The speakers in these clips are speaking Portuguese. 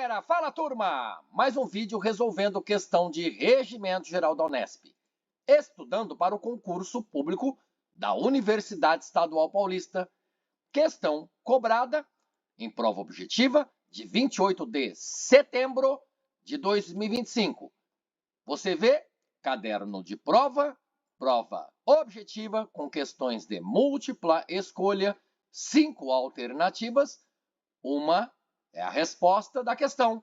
galera, fala turma! Mais um vídeo resolvendo questão de Regimento Geral da Unesp, estudando para o concurso público da Universidade Estadual Paulista, questão cobrada em prova objetiva de 28 de setembro de 2025. Você vê, caderno de prova, prova objetiva com questões de múltipla escolha, 5 alternativas, uma é a resposta da questão.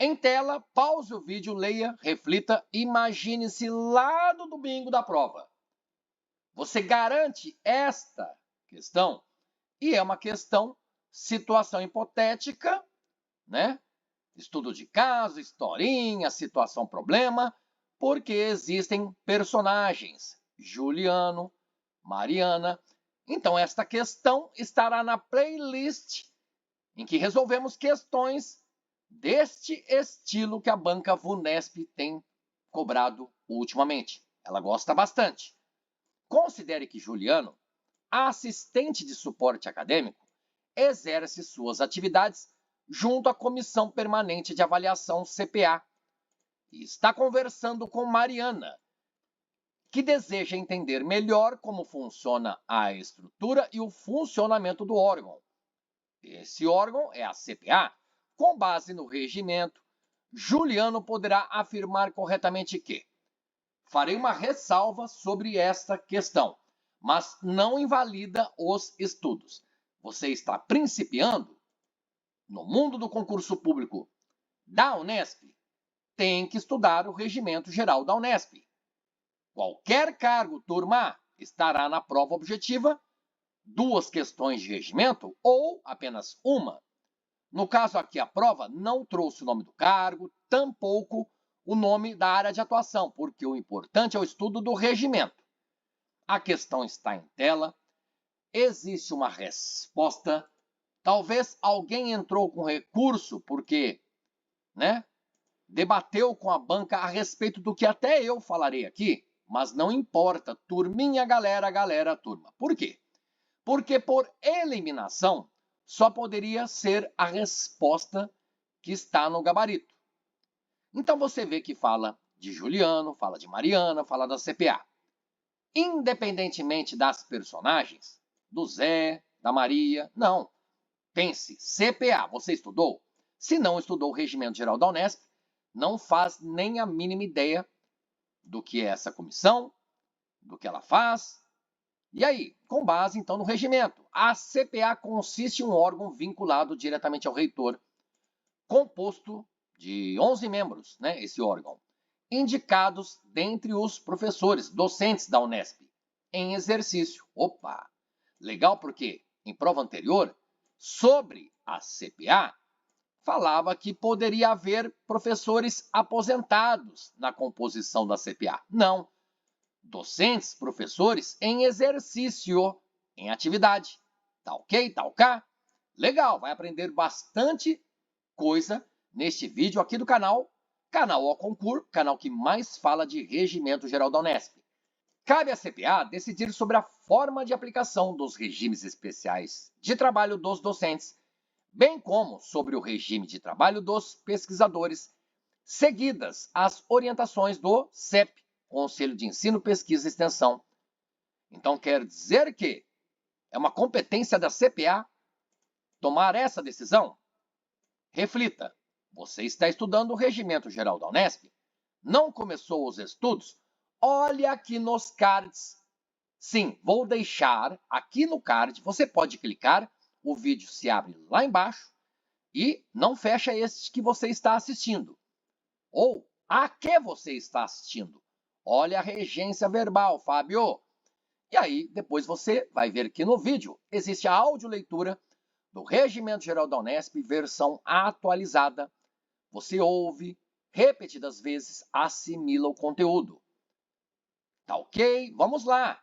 Em tela, pause o vídeo, leia, reflita, imagine-se lá no domingo da prova. Você garante esta questão e é uma questão, situação hipotética, né? Estudo de caso, historinha, situação, problema, porque existem personagens, Juliano, Mariana. Então, esta questão estará na playlist em que resolvemos questões deste estilo que a banca VUNESP tem cobrado ultimamente. Ela gosta bastante. Considere que Juliano, assistente de suporte acadêmico, exerce suas atividades junto à Comissão Permanente de Avaliação CPA e está conversando com Mariana, que deseja entender melhor como funciona a estrutura e o funcionamento do órgão. Esse órgão é a CPA. Com base no regimento, Juliano poderá afirmar corretamente que farei uma ressalva sobre esta questão, mas não invalida os estudos. Você está principiando no mundo do concurso público da Unesp, tem que estudar o Regimento Geral da Unesp. Qualquer cargo, turma, estará na prova objetiva 2 questões de regimento ou apenas uma. No caso aqui, a prova não trouxe o nome do cargo, tampouco o nome da área de atuação, porque o importante é o estudo do regimento. A questão está em tela, existe uma resposta. Talvez alguém entrou com recurso porque, debateu com a banca a respeito do que até eu falarei aqui, mas não importa, turminha, galera, turma. Por quê? Porque por eliminação só poderia ser a resposta que está no gabarito. Então você vê que fala de Juliano, fala de Mariana, fala da CPA. Independentemente das personagens, do Zé, da Maria, não. Pense, CPA, você estudou? Se não estudou o Regimento Geral da Unesp, não faz nem a mínima ideia do que é essa comissão, do que ela faz. E aí, com base, então, no regimento, a CPA consiste em um órgão vinculado diretamente ao reitor, composto de 11 membros, esse órgão, indicados dentre os professores, docentes da Unesp, em exercício. Opa! Legal porque, em prova anterior, sobre a CPA, falava que poderia haver professores aposentados na composição da CPA. Não. Docentes, professores em exercício, em atividade. Tá ok? Tá ok? Legal, vai aprender bastante coisa neste vídeo aqui do canal Ao Concurso, canal que mais fala de Regimento Geral da Unesp. Cabe à CPA decidir sobre a forma de aplicação dos regimes especiais de trabalho dos docentes, bem como sobre o regime de trabalho dos pesquisadores, seguidas as orientações do CEP, Conselho de Ensino, Pesquisa e Extensão. Então, quer dizer que é uma competência da CPA tomar essa decisão? Reflita. Você está estudando o Regimento Geral da Unesp? Não começou os estudos? Olhe aqui nos cards. Sim, vou deixar aqui no card. Você pode clicar, o vídeo se abre lá embaixo e não fecha este que você está assistindo. Ou a que você está assistindo. Olha a regência verbal, Fábio. E aí, depois você vai ver que no vídeo existe a audioleitura do Regimento Geral da Unesp, versão atualizada. Você ouve, repetidas vezes, assimila o conteúdo. Tá ok? Vamos lá.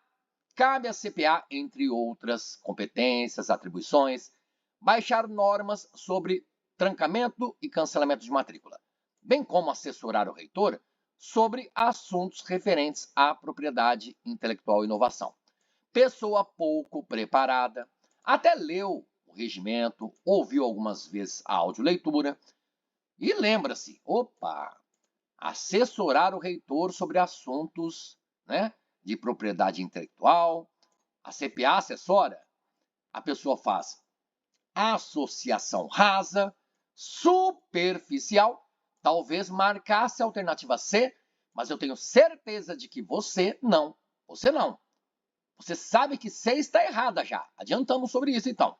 Cabe à CPA, entre outras competências, atribuições, baixar normas sobre trancamento e cancelamento de matrícula, bem como assessorar o reitor sobre assuntos referentes à propriedade intelectual e inovação. Pessoa pouco preparada, até leu o regimento, ouviu algumas vezes a audioleitura, E lembra-se, opa, assessorar o reitor sobre assuntos, né, de propriedade intelectual. A CPA assessora, a pessoa faz associação rasa, superficial, talvez marcasse a alternativa C, mas eu tenho certeza de que você não. Você não. Você sabe que C está errada já. Adiantamos sobre isso, então.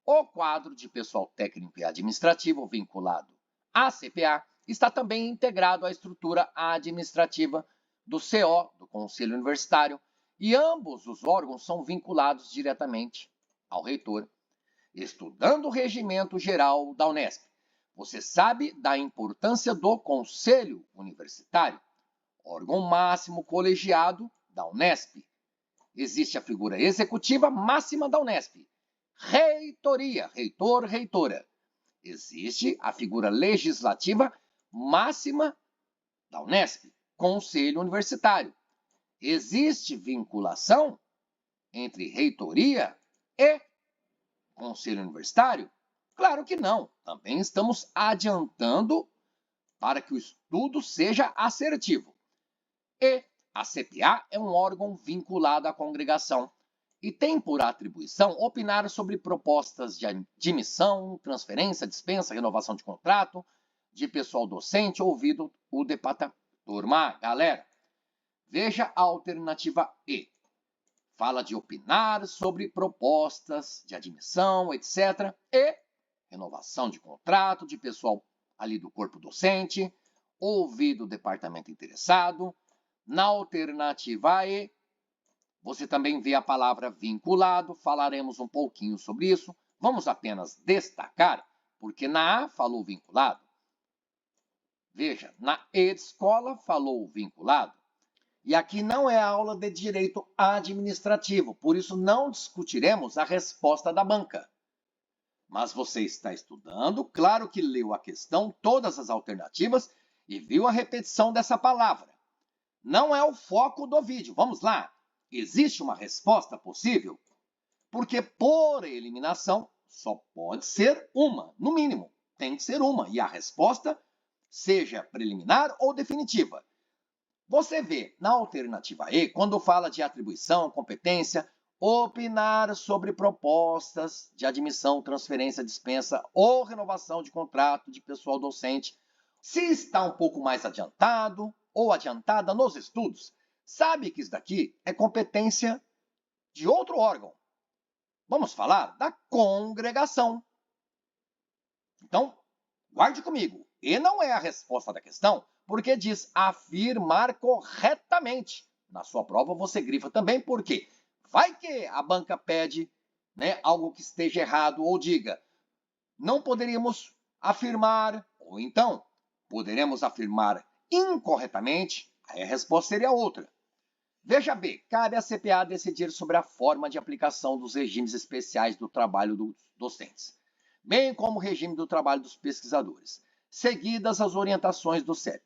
O quadro de pessoal técnico e administrativo vinculado à CPA está também integrado à estrutura administrativa do CO, do Conselho Universitário, e ambos os órgãos são vinculados diretamente ao reitor. Estudando o regimento geral da Unesp, você sabe da importância do Conselho Universitário, órgão máximo colegiado da Unesp. Existe a figura executiva máxima da Unesp, reitoria, reitor, reitora. Existe a figura legislativa máxima da Unesp, Conselho Universitário. Existe vinculação entre reitoria e Conselho Universitário? Claro que não. Também estamos adiantando para que o estudo seja assertivo. E a CPA é um órgão vinculado à congregação e tem por atribuição opinar sobre propostas de admissão, transferência, dispensa, renovação de contrato de pessoal docente, ouvido o departamento. Turma, galera, veja a alternativa E. Fala de opinar sobre propostas de admissão, etc. E renovação de contrato de pessoal ali do corpo docente, ouvido o departamento interessado. Na alternativa E, você também vê a palavra vinculado, falaremos um pouquinho sobre isso. Vamos apenas destacar, porque na A falou vinculado. Veja, na E de escola falou vinculado. E aqui não é aula de direito administrativo, por isso não discutiremos a resposta da banca. Mas você está estudando, claro que leu a questão, todas as alternativas e viu a repetição dessa palavra. Não é o foco do vídeo. Vamos lá. Existe uma resposta possível? Porque por eliminação só pode ser uma, no mínimo. Tem que ser uma. E a resposta, seja preliminar ou definitiva. Você vê na alternativa E, quando fala de atribuição, competência, opinar sobre propostas de admissão, transferência, dispensa ou renovação de contrato de pessoal docente. Se está um pouco mais adiantado ou adiantada nos estudos, sabe que isso daqui é competência de outro órgão. Vamos falar da congregação. Então, guarde comigo. E não é a resposta da questão, porque diz afirmar corretamente. Na sua prova você grifa também, porque vai que a banca pede, né, algo que esteja errado ou diga, não poderíamos afirmar, ou então, poderemos afirmar incorretamente, aí a resposta seria outra. Veja B, cabe à CPA decidir sobre a forma de aplicação dos regimes especiais do trabalho dos docentes, bem como o regime do trabalho dos pesquisadores, seguidas as orientações do CEP.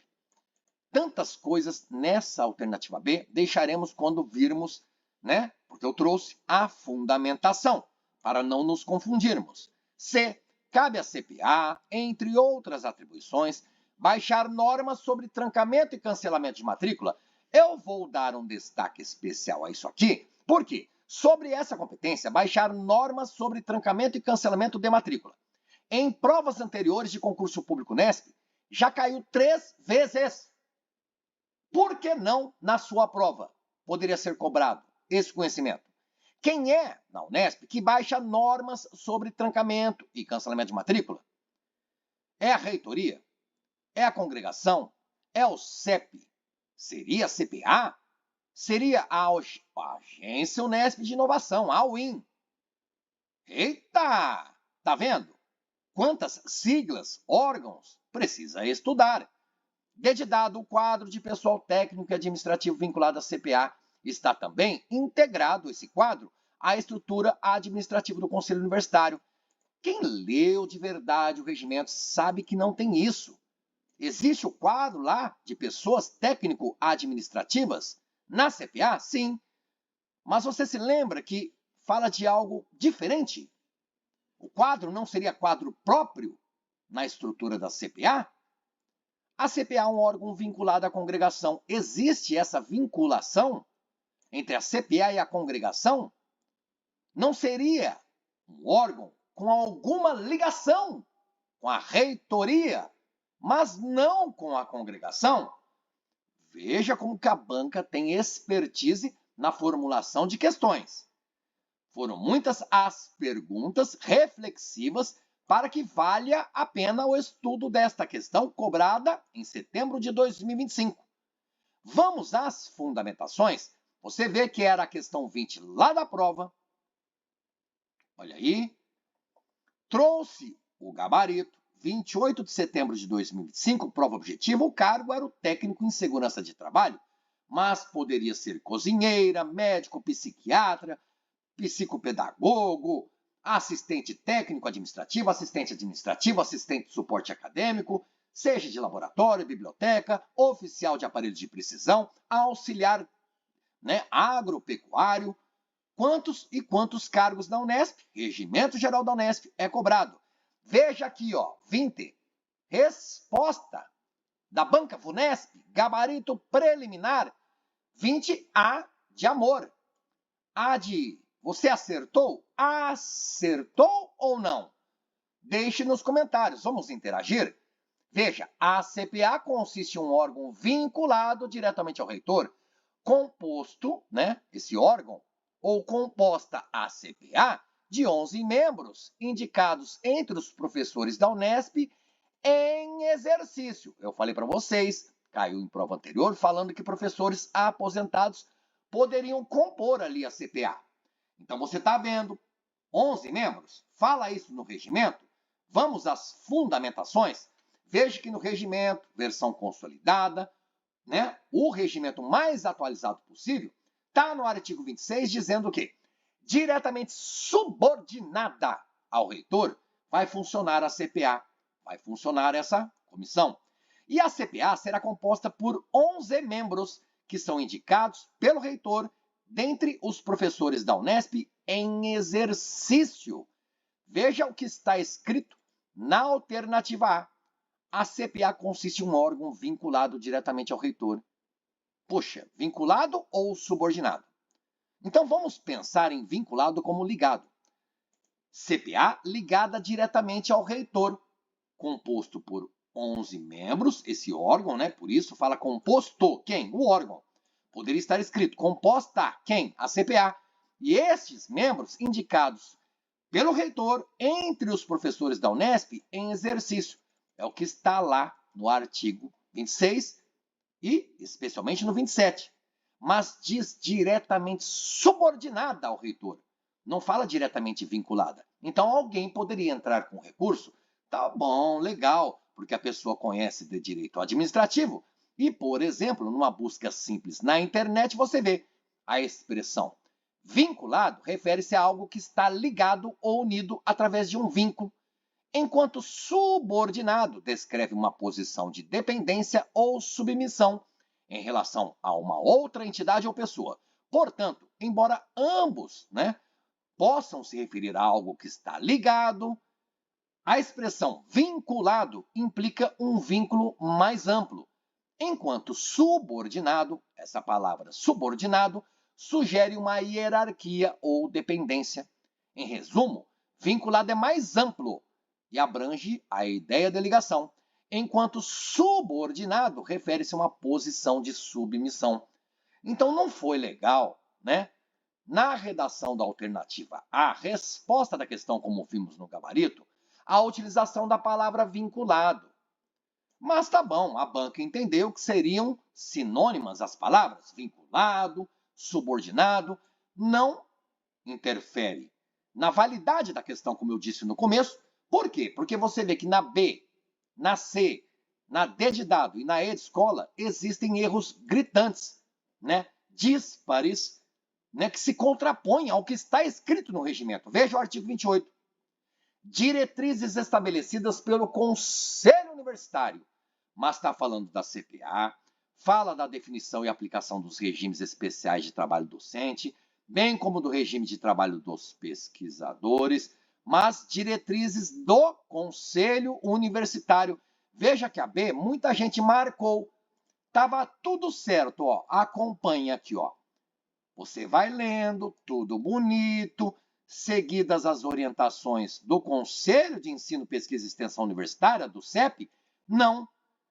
Tantas coisas nessa alternativa B deixaremos quando virmos, né? Porque eu trouxe a fundamentação, para não nos confundirmos. C, cabe à CPA, entre outras atribuições, baixar normas sobre trancamento e cancelamento de matrícula. Eu vou dar um destaque especial a isso aqui, porque sobre essa competência, baixar normas sobre trancamento e cancelamento de matrícula. Em provas anteriores de concurso público Unesp, já caiu 3 vezes. Por que não na sua prova poderia ser cobrado esse conhecimento? Quem é, na Unesp, que baixa normas sobre trancamento e cancelamento de matrícula? É a reitoria? É a congregação? É o CEP? Seria a CPA? Seria a Agência Unesp de Inovação, a UIN? Eita! Tá vendo? Quantas siglas, órgãos, precisa estudar. Dedidado o quadro de pessoal técnico e administrativo vinculado à CPA, está também integrado esse quadro à estrutura administrativa do Conselho Universitário. Quem leu de verdade o regimento sabe que não tem isso. Existe o quadro lá de pessoas técnico-administrativas na CPA? Sim. Mas você se lembra que fala de algo diferente? O quadro não seria quadro próprio na estrutura da CPA? A CPA é um órgão vinculado à congregação. Existe essa vinculação entre a CPA e a congregação? Não seria um órgão com alguma ligação com a reitoria, mas não com a congregação? Veja como que a banca tem expertise na formulação de questões. Foram muitas as perguntas reflexivas para que valha a pena o estudo desta questão cobrada em setembro de 2025. Vamos às fundamentações. Você vê que era a questão 20 lá da prova. Olha aí. Trouxe o gabarito. 28 de setembro de 2025, prova objetiva, o cargo era o técnico em segurança de trabalho, mas poderia ser cozinheira, médico, psiquiatra, psicopedagogo, assistente técnico administrativo, assistente de suporte acadêmico, seja de laboratório, biblioteca, oficial de aparelhos de precisão, auxiliar, agropecuário. Quantos e quantos cargos da Unesp? Regimento Geral da Unesp é cobrado. Veja aqui, 20. Resposta da banca Vunesp, gabarito preliminar, 20A de amor. A de você acertou? Acertou ou não? Deixe nos comentários, vamos interagir. Veja, a CPA consiste em um órgão vinculado diretamente ao reitor, composto, esse órgão, ou composta a CPA, de 11 membros, indicados entre os professores da Unesp em exercício. Eu falei para vocês, caiu em prova anterior, falando que professores aposentados poderiam compor ali a CPA. Então, você está vendo, 11 membros, fala isso no regimento. Vamos às fundamentações. Veja que no regimento, versão consolidada, o regimento mais atualizado possível, está no artigo 26 dizendo que diretamente subordinada ao reitor vai funcionar a CPA, vai funcionar essa comissão. E a CPA será composta por 11 membros que são indicados pelo reitor dentre os professores da Unesp em exercício. Veja o que está escrito na alternativa A. A CPA consiste em um órgão vinculado diretamente ao reitor. Poxa, vinculado ou subordinado? Então vamos pensar em vinculado como ligado. CPA ligada diretamente ao reitor, composto por 11 membros, esse órgão, por isso fala composto, quem? O órgão. Poderia estar escrito composta, quem? A CPA. E estes membros indicados pelo reitor entre os professores da Unesp em exercício. É o que está lá no artigo 26 e especialmente no 27. Mas diz diretamente subordinada ao reitor. Não fala diretamente vinculada. Então alguém poderia entrar com recurso. Tá bom, legal, porque a pessoa conhece de direito administrativo e, por exemplo, numa busca simples na internet, você vê a expressão vinculado refere-se a algo que está ligado ou unido através de um vínculo, enquanto subordinado descreve uma posição de dependência ou submissão em relação a uma outra entidade ou pessoa. Portanto, embora ambos possam se referir a algo que está ligado, a expressão vinculado implica um vínculo mais amplo, enquanto subordinado, essa palavra subordinado, sugere uma hierarquia ou dependência. Em resumo, vinculado é mais amplo e abrange a ideia de ligação, enquanto subordinado refere-se a uma posição de submissão. Então não foi legal, na redação da alternativa A, resposta da questão como vimos no gabarito, a utilização da palavra vinculado. Mas tá bom, a banca entendeu que seriam sinônimas as palavras vinculado, subordinado, não interfere na validade da questão, como eu disse no começo. Por quê? Porque você vê que na B, na C, na D de dado e na E de escola existem erros gritantes, díspares, que se contrapõem ao que está escrito no regimento. Veja o artigo 28. Diretrizes estabelecidas pelo Conselho Universitário, mas está falando da CPA, fala da definição e aplicação dos regimes especiais de trabalho docente, bem como do regime de trabalho dos pesquisadores, mas diretrizes do Conselho Universitário. Veja que a B, muita gente marcou. Tava tudo certo, ó. Acompanha aqui, ó. Você vai lendo, tudo bonito, seguidas as orientações do Conselho de Ensino, Pesquisa e Extensão Universitária, do CEP? Não.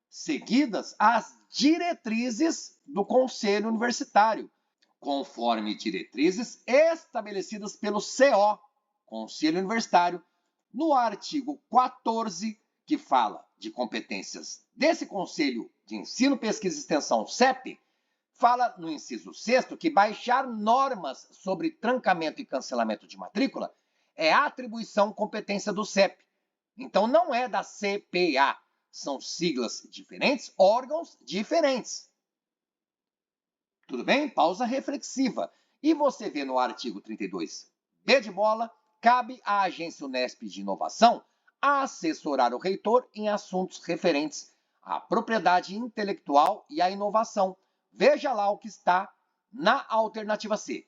Seguidas as diretrizes do Conselho Universitário, conforme diretrizes estabelecidas pelo CO, Conselho Universitário, no artigo 14, que fala de competências desse Conselho de Ensino, Pesquisa e Extensão, CEP, fala no inciso 6º que baixar normas sobre trancamento e cancelamento de matrícula é atribuição competência do CEP. Então não é da CPA, são siglas diferentes, órgãos diferentes. Tudo bem? Pausa reflexiva. E você vê no artigo 32, B de bola, cabe à Agência Unesp de Inovação assessorar o reitor em assuntos referentes à propriedade intelectual e à inovação. Veja lá o que está na alternativa C.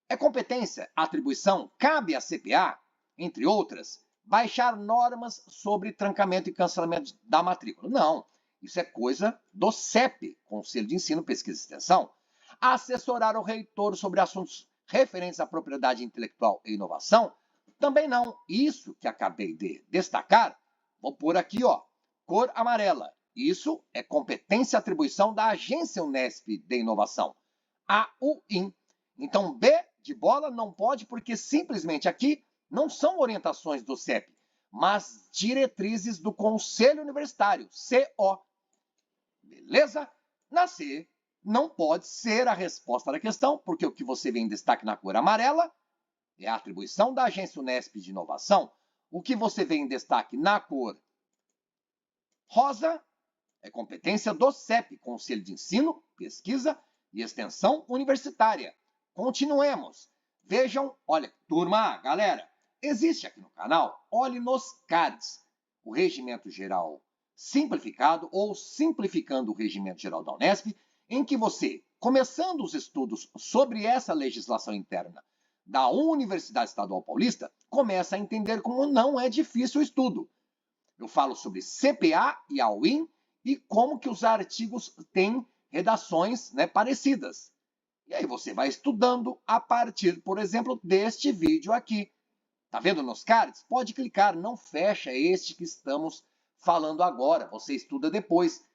É competência, atribuição, cabe à CPA, entre outras, baixar normas sobre trancamento e cancelamento da matrícula. Não, isso é coisa do CEP, Conselho de Ensino, Pesquisa e Extensão. Assessorar o reitor sobre assuntos referentes à propriedade intelectual e inovação? Também não. Isso que acabei de destacar, vou pôr aqui, ó, cor amarela. Isso é competência e atribuição da Agência Unesp de Inovação, a UIN. Então, B de bola não pode, porque simplesmente aqui não são orientações do CEP, mas diretrizes do Conselho Universitário, CO. Beleza? Na C, não pode ser a resposta da questão, porque o que você vê em destaque na cor amarela é a atribuição da Agência Unesp de Inovação. O que você vê em destaque na cor rosa é competência do CEP, Conselho de Ensino, Pesquisa e Extensão Universitária. Continuemos. Vejam, olha, turma, galera, existe aqui no canal, olhe nos cards, o Regimento Geral Simplificado ou Simplificando o Regimento Geral da Unesp, em que você, começando os estudos sobre essa legislação interna da Universidade Estadual Paulista, começa a entender como não é difícil o estudo. Eu falo sobre CPA e a UIN e como que os artigos têm redações, né, parecidas. E aí você vai estudando a partir, por exemplo, deste vídeo aqui. Tá vendo nos cards? Pode clicar, não fecha este que estamos falando agora. Você estuda depois.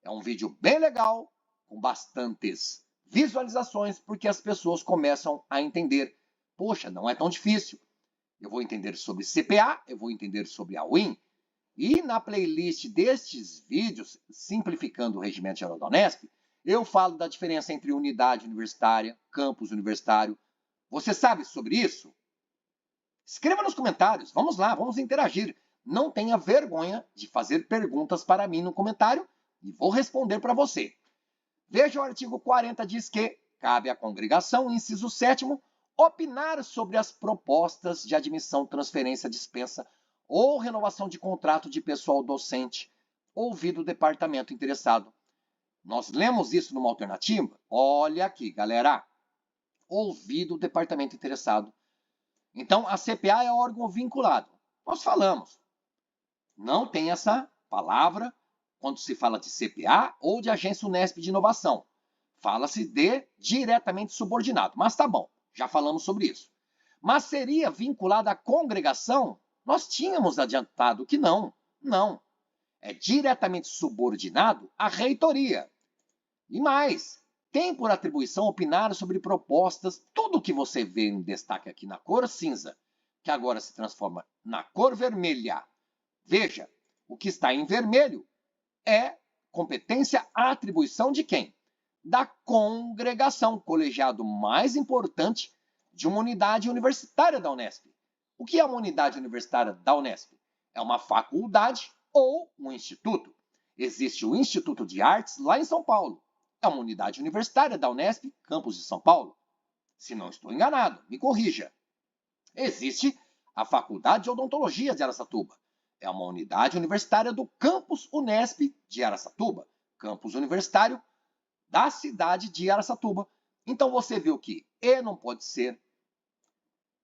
É um vídeo bem legal, com bastantes visualizações, porque as pessoas começam a entender. Poxa, não é tão difícil. Eu vou entender sobre CPA, eu vou entender sobre a UIN. E na playlist destes vídeos, simplificando o Regimento Geral da Unesp, eu falo da diferença entre unidade universitária, campus universitário. Você sabe sobre isso? Escreva nos comentários. Vamos lá, vamos interagir. Não tenha vergonha de fazer perguntas para mim no comentário e vou responder para você. Veja o artigo 40, diz que cabe à congregação, inciso 7º, opinar sobre as propostas de admissão, transferência, dispensa ou renovação de contrato de pessoal docente, ouvido o departamento interessado. Nós lemos isso numa alternativa? Olha aqui, galera. Ouvido o departamento interessado. Então, a CPA é órgão vinculado. Nós falamos. Não tem essa palavra quando se fala de CPA ou de Agência Unesp de Inovação. Fala-se de diretamente subordinado. Mas tá bom, já falamos sobre isso. Mas seria vinculado à congregação? Nós tínhamos adiantado que não. Não. É diretamente subordinado à reitoria. E mais, tem por atribuição opinar sobre propostas, tudo que você vê em destaque aqui na cor cinza, que agora se transforma na cor vermelha. Veja, o que está em vermelho é competência atribuição de quem? Da congregação, colegiado mais importante de uma unidade universitária da Unesp. O que é uma unidade universitária da Unesp? É uma faculdade ou um instituto. Existe o Instituto de Artes lá em São Paulo. É uma unidade universitária da Unesp, campus de São Paulo. Se não estou enganado, me corrija. Existe a Faculdade de Odontologia de Araçatuba. É uma unidade universitária do campus Unesp de Araçatuba, campus universitário da cidade de Araçatuba. Então você viu que E não pode ser,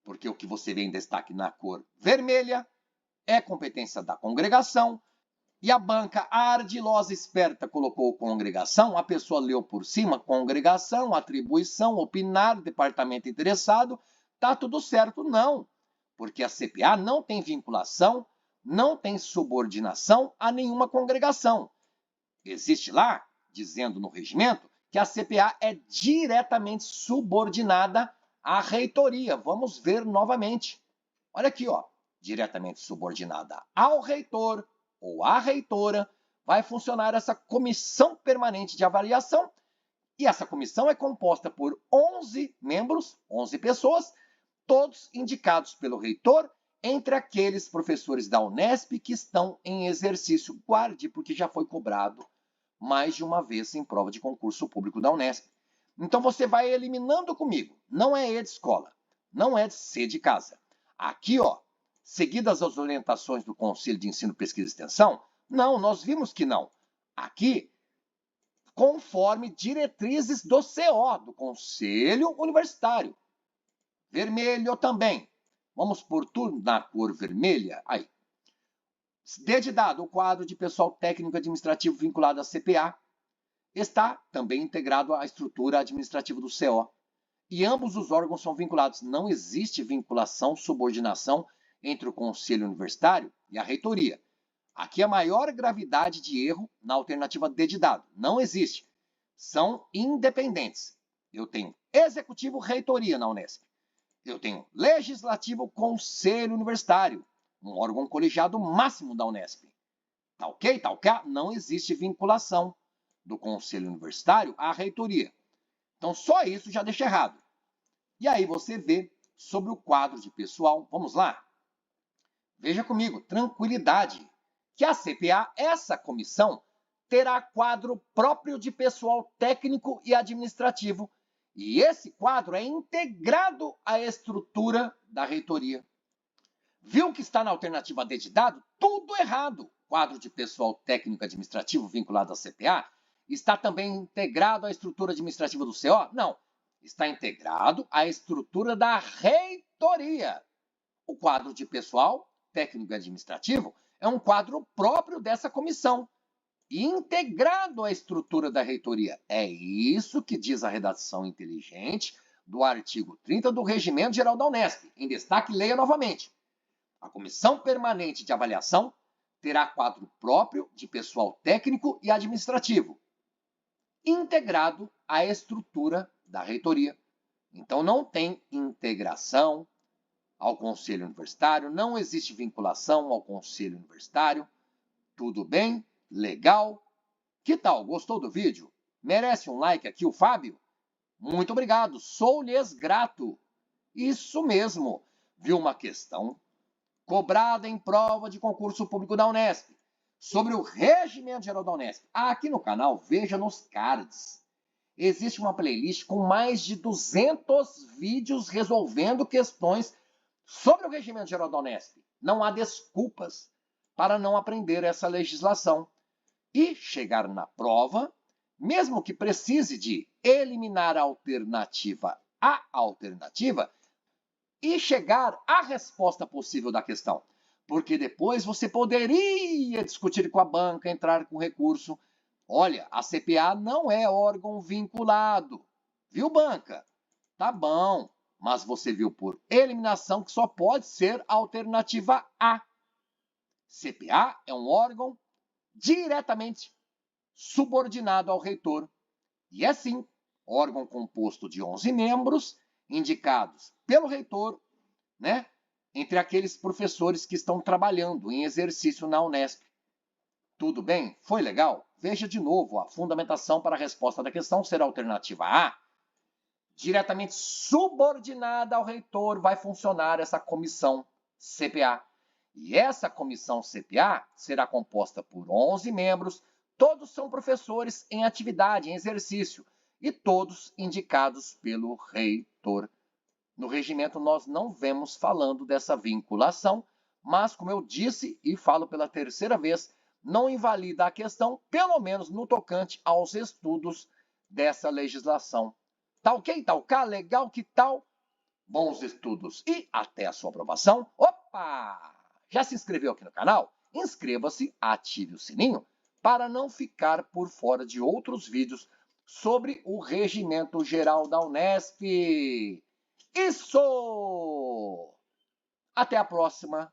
porque o que você vê em destaque na cor vermelha é competência da congregação, e a banca ardilosa esperta colocou congregação, a pessoa leu por cima, congregação, atribuição, opinar, departamento interessado, tá tudo certo. Não, porque a CPA não tem vinculação, não tem subordinação a nenhuma congregação. Existe lá, dizendo no regimento, que a CPA é diretamente subordinada à reitoria. Vamos ver novamente. Olha aqui, ó, diretamente subordinada ao reitor ou à reitora, vai funcionar essa comissão permanente de avaliação. E essa comissão é composta por 11 membros, 11 pessoas, todos indicados pelo reitor, entre aqueles professores da Unesp que estão em exercício. Guarde, porque já foi cobrado mais de uma vez em prova de concurso público da Unesp. Então você vai eliminando comigo. Não é E de escola, não é de C de casa. Aqui, ó, seguidas as orientações do Conselho de Ensino, Pesquisa e Extensão, não, nós vimos que não. Aqui, conforme diretrizes do CO, do Conselho Universitário. Vermelho também. Vamos por tudo na cor vermelha. Aí. Dedidado o quadro de pessoal técnico administrativo vinculado à CPA, está também integrado à estrutura administrativa do CO. E ambos os órgãos são vinculados. Não existe vinculação, subordinação entre o Conselho Universitário e a reitoria. Aqui a maior gravidade de erro na alternativa D de dado. Não existe. São independentes. Eu tenho executivo reitoria na Unesp. Eu tenho legislativo conselho universitário, um órgão colegiado máximo da Unesp. Tá ok? Tá ok? Não existe vinculação do conselho universitário à reitoria. Então só isso já deixa errado. E aí você vê sobre o quadro de pessoal. Vamos lá? Veja comigo, tranquilidade, que a CPA, essa comissão, terá quadro próprio de pessoal técnico e administrativo. E esse quadro é integrado à estrutura da reitoria. Viu que está na alternativa D de dado? Tudo errado. Quadro de pessoal técnico e administrativo vinculado à CPA está também integrado à estrutura administrativa do CO? Não. Está integrado à estrutura da reitoria. O quadro de pessoal técnico e administrativo é um quadro próprio dessa comissão, integrado à estrutura da reitoria. É isso que diz a redação inteligente do artigo 30 do Regimento Geral da Unesp. Em destaque, leia novamente. A Comissão Permanente de Avaliação terá quadro próprio de pessoal técnico e administrativo, integrado à estrutura da reitoria. Então, não tem integração ao Conselho Universitário, não existe vinculação ao Conselho Universitário. Tudo bem? Legal? Que tal? Gostou do vídeo? Merece um like aqui o Fábio? Muito obrigado, sou-lhes grato. Isso mesmo, viu uma questão cobrada em prova de concurso público da Unesp, sobre o Regimento Geral da Unesp. Aqui no canal, veja nos cards. Existe uma playlist com mais de 200 vídeos resolvendo questões sobre o Regimento Geral da Unesp. Não há desculpas para não aprender essa legislação e chegar na prova, mesmo que precise de eliminar a alternativa e chegar à resposta possível da questão. Porque depois você poderia discutir com a banca, entrar com recurso. Olha, a CPA não é órgão vinculado. Viu, banca? Tá bom, mas você viu por eliminação que só pode ser a alternativa A. CPA é um órgão diretamente subordinado ao reitor. E é sim, órgão composto de 11 membros, indicados pelo reitor, né, entre aqueles professores que estão trabalhando em exercício na Unesp. Tudo bem? Foi legal? Veja de novo, a fundamentação para a resposta da questão será a alternativa A. Diretamente subordinada ao reitor vai funcionar essa comissão CPA. E essa comissão CPA será composta por 11 membros, todos são professores em atividade, em exercício, e todos indicados pelo reitor. No regimento nós não vemos falando dessa vinculação, mas, como eu disse e falo pela terceira vez, não invalida a questão, pelo menos no tocante aos estudos dessa legislação. Tá ok? Tá ok? Legal? Que tal? bons estudos e até a sua aprovação. Opa! Já se inscreveu aqui no canal? Inscreva-se, ative o sininho para não ficar por fora de outros vídeos sobre o Regimento Geral da Unesp. Isso! Até a próxima!